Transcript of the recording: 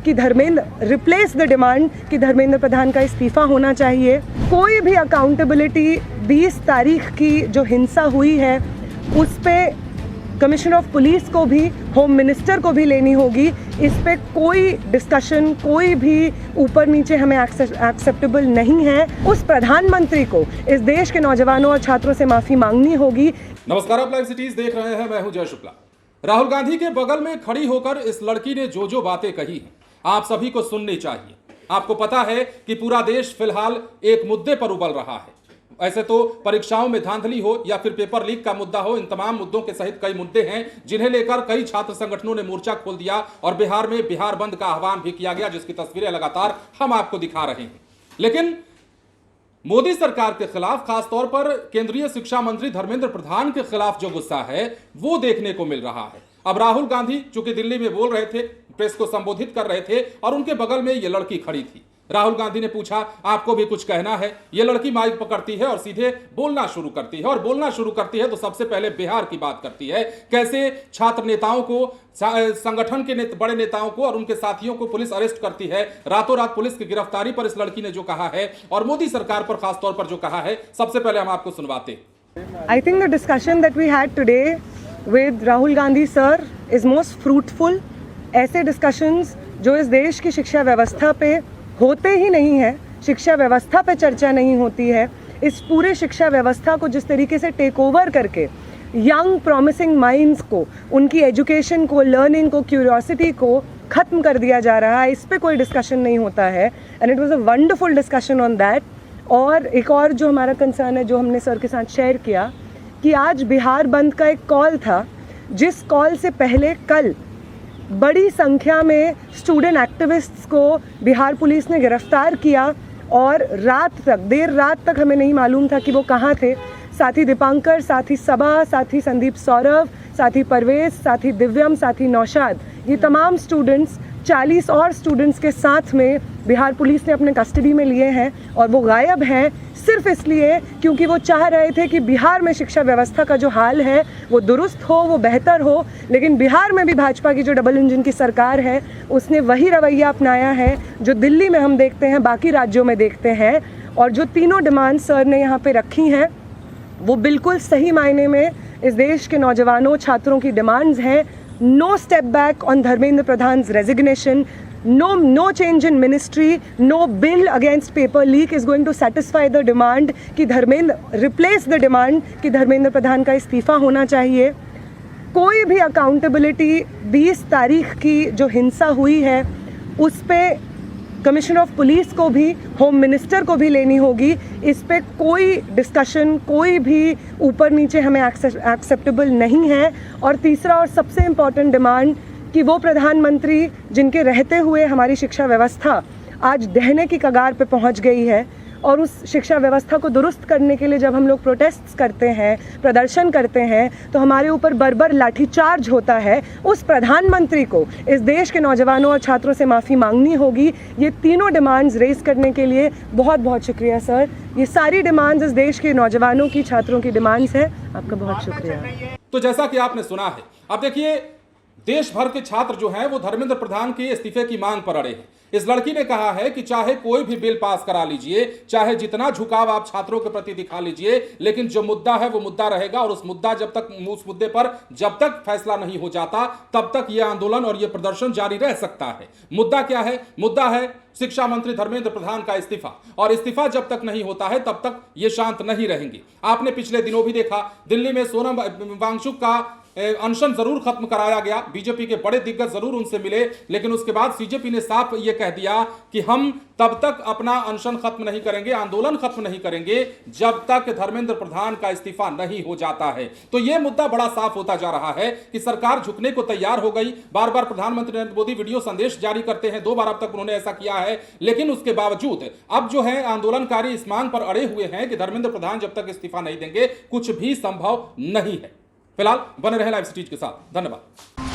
कि Dharmendra replace the demand कि धर्मेंद्र प्रधान का इस्तीफा होना चाहिए। कोई भी अकाउंटेबिलिटी 20 तारीख की जो हिंसा हुई है उस पे कमिश्नर ऑफ पुलिस को भी, होम मिनिस्टर को भी लेनी होगी। इस पे कोई डिस्कशन, कोई भी ऊपर नीचे हमें एक्सेप्टेबल नहीं है। उस प्रधानमंत्री को इस देश के नौजवानों और छात्रों से माफी मांगनी होगी। नमस्कार, आप लाइव सिटीज देख रहे हैं, मैं हूं जय शुक्ला। राहुल गांधी के बगल में खड़ी होकर इस लड़की ने जो बातें कही हैं आप सभी को सुननी चाहिए। आपको पता है कि पूरा देश फिलहाल एक मुद्दे पर उबल रहा है। ऐसे तो परीक्षाओं में धांधली हो या फिर पेपर लीक का मुद्दा हो, इन तमाम मुद्दों के सहित कई मुद्दे हैं जिन्हें लेकर कई छात्र संगठनों ने मोर्चा खोल दिया और बिहार में बिहार बंद का आह्वान भी किया गया, जिसकी तस्वीरें लगातार हम आपको दिखा रहे हैं। लेकिन मोदी सरकार के खिलाफ, खासतौर पर केंद्रीय शिक्षा मंत्री धर्मेंद्र प्रधान के खिलाफ जो गुस्सा है वो देखने को मिल रहा है। अब राहुल गांधी चूंकि दिल्ली में बोल रहे थे, प्रेस को संबोधित कर रहे थे और उनके बगल में ये लड़की खड़ी थी। राहुल गांधी ने पूछा, आपको भी कुछ कहना है? ये लड़की माइक पकड़ती है और सीधे बोलना शुरू करती है और बोलना शुरू करती है तो सबसे पहले बिहार की बात करती है। कैसे छात्र नेताओं को, संगठन के बड़े नेताओं को और उनके साथियों को पुलिस अरेस्ट करती है। रातों रात पुलिस की गिरफ्तारी पर इस लड़की ने जो कहा है और मोदी सरकार पर खासतौर पर जो कहा है, सबसे पहले हम आपको सुनवाते हैं। I think the discussion that we had today with Rahul Gandhi sir is most fruitful। ऐसे डिस्कशंस जो इस देश की शिक्षा व्यवस्था पे होते ही नहीं है, शिक्षा व्यवस्था पे चर्चा नहीं होती है। इस पूरे शिक्षा व्यवस्था को जिस तरीके से टेक ओवर करके यंग प्रॉमिसिंग माइंड्स को, उनकी एजुकेशन को, लर्निंग को, क्यूरियोसिटी को ख़त्म कर दिया जा रहा है, इस पे कोई डिस्कशन नहीं होता है। And it was a wonderful discussion on that. और एक और जो हमारा कंसर्न है, जो हमने सर के साथ शेयर किया, कि आज बिहार बंद का एक कॉल था, जिस कॉल से पहले कल बड़ी संख्या में स्टूडेंट एक्टिविस्ट्स को बिहार पुलिस ने गिरफ्तार किया और रात तक, देर रात तक हमें नहीं मालूम था कि वो कहाँ थे। साथी दीपांकर, साथी सबा, साथी संदीप सौरभ, साथी परवेज, साथी दिव्यम, साथी नौशाद, ये तमाम स्टूडेंट्स 40 और स्टूडेंट्स के साथ में बिहार पुलिस ने अपने कस्टडी में लिए हैं और वो गायब हैं सिर्फ इसलिए क्योंकि वो चाह रहे थे कि बिहार में शिक्षा व्यवस्था का जो हाल है वो दुरुस्त हो, वो बेहतर हो। लेकिन बिहार में भी भाजपा की जो डबल इंजन की सरकार है उसने वही रवैया अपनाया है जो दिल्ली में हम देखते हैं, बाकी राज्यों में देखते हैं। और जो तीनों डिमांड सर ने यहाँ पे रखी हैं वो बिल्कुल सही मायने में इस देश के नौजवानों, छात्रों की डिमांड्स हैं। No step back on Dharmendra Pradhan's resignation, no change in ministry, no bill against paper leak is going to satisfy the demand कि धर्मेंद्र replace the demand कि धर्मेंद्र प्रधान का इस्तीफा होना चाहिए। कोई भी अकाउंटेबिलिटी 20 तारीख की जो हिंसा हुई है उस पे कमिश्नर ऑफ पुलिस को भी, होम मिनिस्टर को भी लेनी होगी। इस पे कोई डिस्कशन, कोई भी ऊपर नीचे हमें एक्सेप्टेबल नहीं है। और तीसरा और सबसे इम्पॉर्टेंट डिमांड कि वो प्रधानमंत्री जिनके रहते हुए हमारी शिक्षा व्यवस्था आज ढहने की कगार पे पहुंच गई है, और उस शिक्षा व्यवस्था को दुरुस्त करने के लिए जब हम लोग प्रोटेस्ट करते हैं, प्रदर्शन करते हैं, तो हमारे ऊपर बर्बर लाठीचार्ज होता है। उस प्रधानमंत्री को इस देश के नौजवानों और छात्रों से माफ़ी मांगनी होगी। ये तीनों डिमांड्स रेज करने के लिए बहुत बहुत शुक्रिया सर। ये सारी डिमांड्स इस देश के नौजवानों की, छात्रों की डिमांड्स है। आपका बहुत शुक्रिया। तो जैसा कि आपने सुना है, अब देखिए देश भर के छात्र जो हैं वो धर्मेंद्र प्रधान के इस्तीफे की मांग पर अड़े हैं। इस लड़की ने कहा है कि चाहे कोई भी बिल पास करा लीजिए, चाहे जितना झुकाव आप छात्रों के प्रति दिखा लीजिए, लेकिन जो मुद्दा है वो मुद्दा रहेगा और उस मुद्दे पर जब तक फैसला नहीं हो जाता तब तक यह आंदोलन और यह प्रदर्शन जारी रह सकता है। मुद्दा क्या है? मुद्दा है शिक्षा मंत्री धर्मेंद्र प्रधान का इस्तीफा, और इस्तीफा जब तक नहीं होता है तब तक ये शांत नहीं रहेंगे। आपने पिछले दिनों भी देखा, दिल्ली में सोनम वांगचुक का अनशन जरूर खत्म कराया गया, बीजेपी के बड़े दिग्गज जरूर उनसे मिले, लेकिन उसके बाद सीजेपी ने साफ यह कह दिया कि हम तब तक अपना अनशन खत्म नहीं करेंगे, आंदोलन खत्म नहीं करेंगे जब तक धर्मेंद्र प्रधान का इस्तीफा नहीं हो जाता है। तो यह मुद्दा बड़ा साफ होता जा रहा है कि सरकार झुकने को तैयार हो गई। बार बार प्रधानमंत्री नरेंद्र मोदी वीडियो संदेश जारी करते हैं, 2 बार अब तक उन्होंने ऐसा किया है, लेकिन उसके बावजूद अब जो है आंदोलनकारी इस मांग पर अड़े हुए हैं कि धर्मेंद्र प्रधान जब तक इस्तीफा नहीं देंगे कुछ भी संभव नहीं है। फिलहाल बने रहे लाइव सिटीज के साथ। धन्यवाद।